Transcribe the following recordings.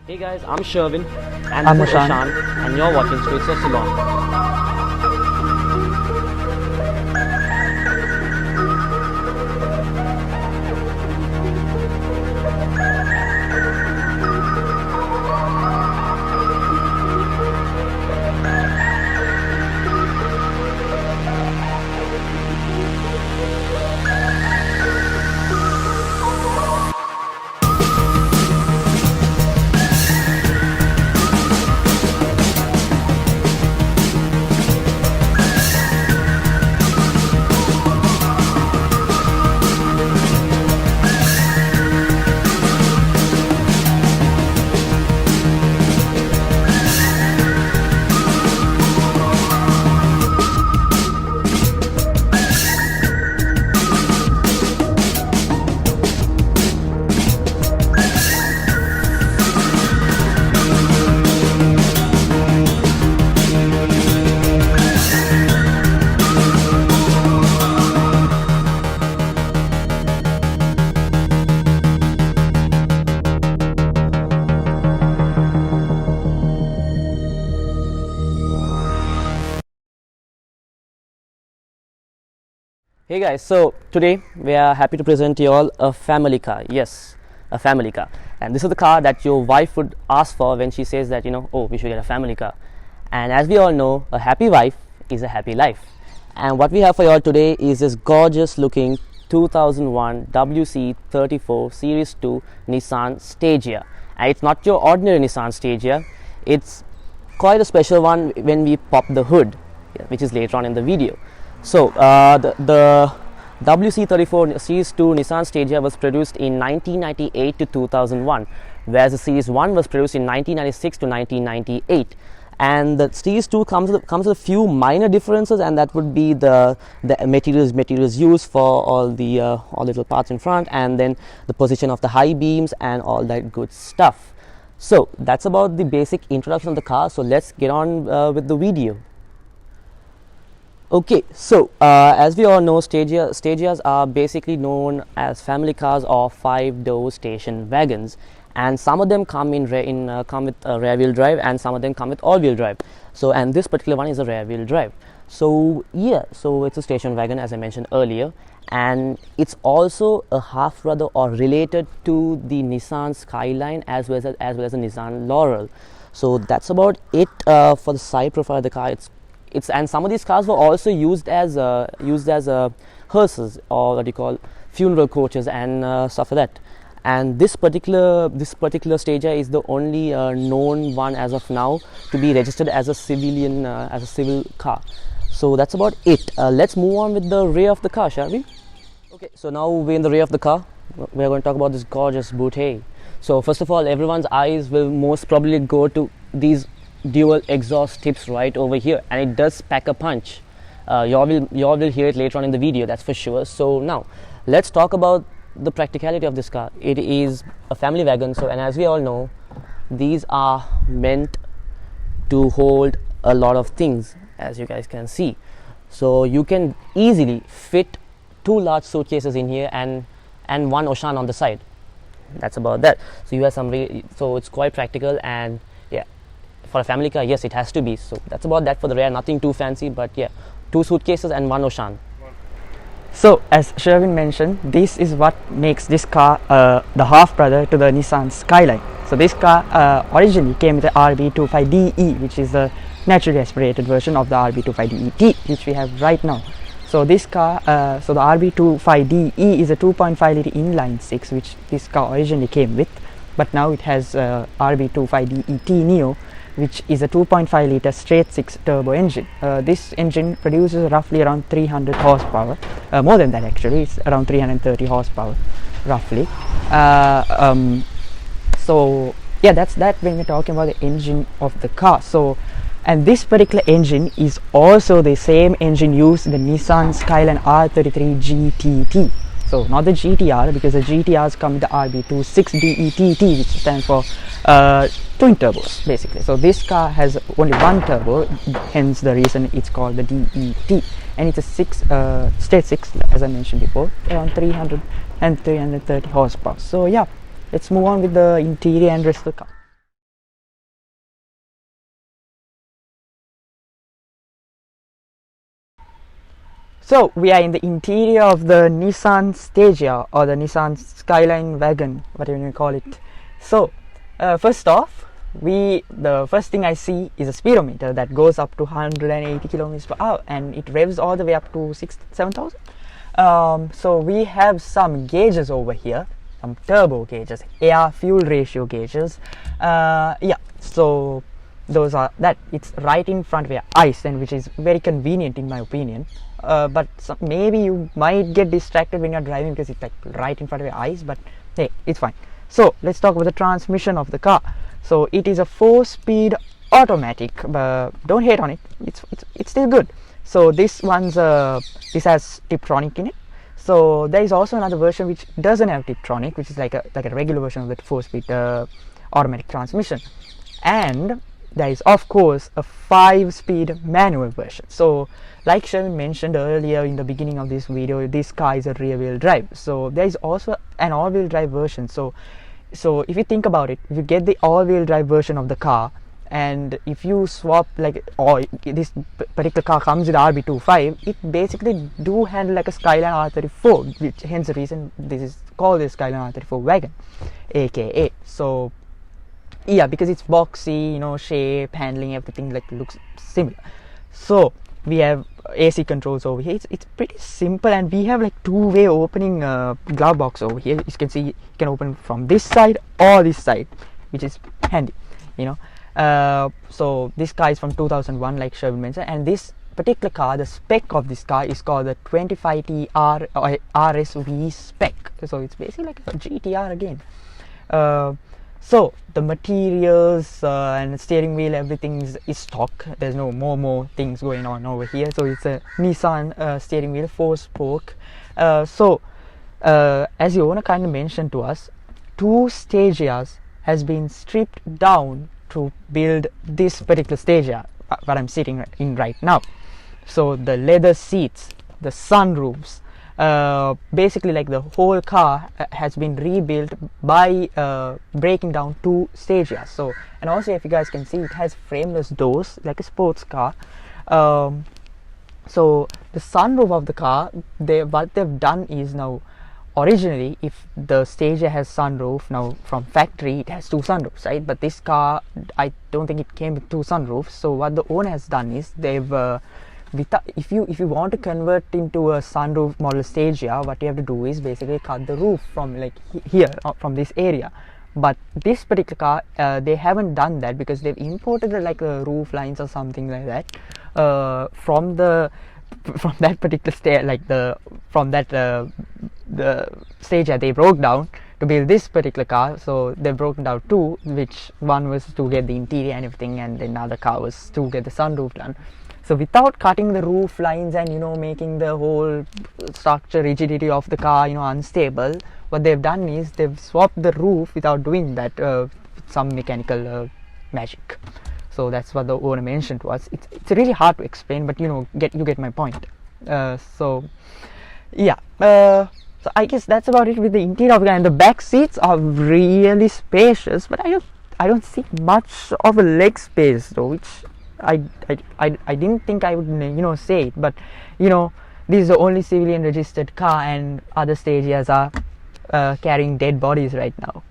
Hey guys, I'm Shervin and I'm this is Oshan. Oshan and you're watching Streets of Ceylon. Hey guys, so today we are happy to present you all a family car. Yes, a family car. And this is the car that your wife would ask for when she says that, oh, we should get a family car. And as we all know, a happy wife is a happy life. And what we have for you all today is this gorgeous looking 2001 WC34 Series 2 Nissan Stagea. And it's not your ordinary Nissan Stagea. It's quite a special one when we pop the hood, which is later on in the video. So the WC34 Series 2 Nissan Stagea was produced in 1998 to 2001, whereas the Series 1 was produced in 1996 to 1998. And the Series 2 comes with a few minor differences, and that would be the materials used for all little parts in front, and then the position of the high beams and all that good stuff. So that's about the basic introduction of the car. So let's get on with the video. Okay, so as we all know, Stageas are basically known as family cars or 5-door station wagons, and some of them come with rear-wheel drive, and some of them come with all-wheel drive. So, and this particular one is a rear-wheel drive. So yeah, so it's a station wagon, as I mentioned earlier, and it's also a half brother or related to the Nissan Skyline as well as the Nissan Laurel. So that's about it for the side profile of the car. And some of these cars were also used as hearses, or what you call funeral coaches and stuff like that. And this particular Stagea is the only known one as of now to be registered as a civil car. So that's about it. Let's move on with the rear of the car, shall we? Okay, so now we're in the rear of the car. We're going to talk about this gorgeous boutte. So first of all, everyone's eyes will most probably go to these dual exhaust tips right over here, and it does pack a punch. You all will hear it later on in the video, that's for sure. So now let's talk about the practicality of this car. It is a family wagon, and as we all know, these are meant to hold a lot of things, as you guys can see. So you can easily fit 2 large suitcases in here and one Oshan on the side. That's about that. So you have so it's quite practical, and yeah, for a family car, yes, it has to be. So that's about that for the rear. Nothing too fancy, but yeah, 2 suitcases and 1 Oshan. So as Shervin mentioned, this is what makes this car the half brother to the Nissan Skyline. So this car originally came with the RB25DE, which is the naturally aspirated version of the RB25DET, which we have right now. So this car, so the RB25DE is a 2.5 litre inline 6, which this car originally came with, but now it has RB25DET Neo, which is a 2.5 litre straight 6 turbo engine. This engine produces roughly around 300 horsepower, more than that actually, it's around 330 horsepower roughly. So yeah, that's that when we're talking about the engine of the car. So, and this particular engine is also the same engine used in the Nissan Skyline R33 GTT. So not the GTR, because the GTRs come with the RB26DETT, which stands for twin turbos basically. So this car has only 1 turbo, hence the reason it's called the DET, and it's a straight 6, as I mentioned before, around 300 and 330 horsepower. So yeah, let's move on with the interior and rest of the car. So we are in the interior of the Nissan Stagea or the Nissan Skyline Wagon, whatever you call it. So first off, the first thing I see is a speedometer that goes up to 180 kilometers per hour, and it revs all the way up to 7,000. So we have some gauges over here, some turbo gauges, air fuel ratio gauges. Yeah, so those are that. It's right in front of your eyes, and which is very convenient in my opinion. But maybe you might get distracted when you're driving because it's like right in front of your eyes, but hey, it's fine. So let's talk about the transmission of the car. So it is a 4-speed automatic, but don't hate on it, it's still good. So this this has Tiptronic in it. So there is also another version which doesn't have Tiptronic, which is like a regular version of the 4-speed automatic transmission. And there is of course a 5-speed manual version. So like Shervin mentioned earlier in the beginning of this video, this car is a rear-wheel drive. So there is also an all-wheel drive version. So if you think about it, if you get the all-wheel drive version of the car, and if you swap this particular car comes with RB25, it basically do handle like a Skyline R34, which hence the reason this is called the Skyline R34 Wagon, aka. So yeah, because it's boxy, shape, handling, everything like looks similar. So we have AC controls over here. It's pretty simple, and we have like two-way opening glove box over here. You can see you can open from this side or this side, which is handy, so this car is from 2001, like Shervin mentioned, and this particular car, the spec of this car is called the 25T RS V-Spec. So it's basically like a GTR again. So the materials and steering wheel, everything is stock. There's no more things going on over here. So it's a Nissan steering wheel, 4-spoke. So as the owner kind of mentioned to us, 2 Stageas has been stripped down to build this particular Stagea, what I'm sitting in right now. So the leather seats, the sunroofs, basically like the whole car has been rebuilt by breaking down 2 Stageas. So, and also if you guys can see, it has frameless doors like a sports car. So the sunroof of the car, what they've done is, now originally if the Stagea has sunroof, now from factory it has 2 sunroofs, right? But this car, I don't think it came with 2 sunroofs. So what the owner has done is they've if you want to convert into a sunroof model Stagea, what you have to do is basically cut the roof from like here, from this area. But this particular car, they haven't done that because they've imported like roof lines or something like that from that particular the Stagea they broke down to build this particular car. So they've broken down 2, which one was to get the interior and everything, and then another car was to get the sunroof done. So without cutting the roof lines and making the whole structure, rigidity of the car unstable, what they've done is they've swapped the roof without doing that with some mechanical magic. So that's what the owner mentioned to us. It's really hard to explain, but you get my point. So yeah, so I guess that's about it with the interior of the car. And the back seats are really spacious, but I don't see much of a leg space though, which I didn't think I would say it, but this is the only civilian registered car, and other Stageas are carrying dead bodies right now,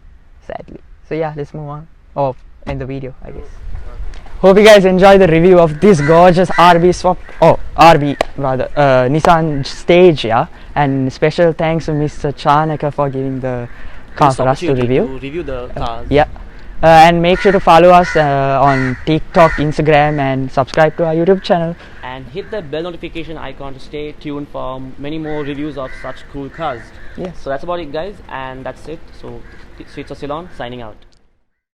sadly. So yeah, let's move on, or end the video, I guess. Hope you guys enjoy the review of this gorgeous Nissan Stagea, and special thanks to Mr. Chanaka for giving the car for us to review the cars. Yeah. And make sure to follow us on TikTok, Instagram, and subscribe to our YouTube channel. And hit the bell notification icon to stay tuned for many more reviews of such cool cars. Yes. So that's about it, guys, and that's it. So it's Ceylon signing out.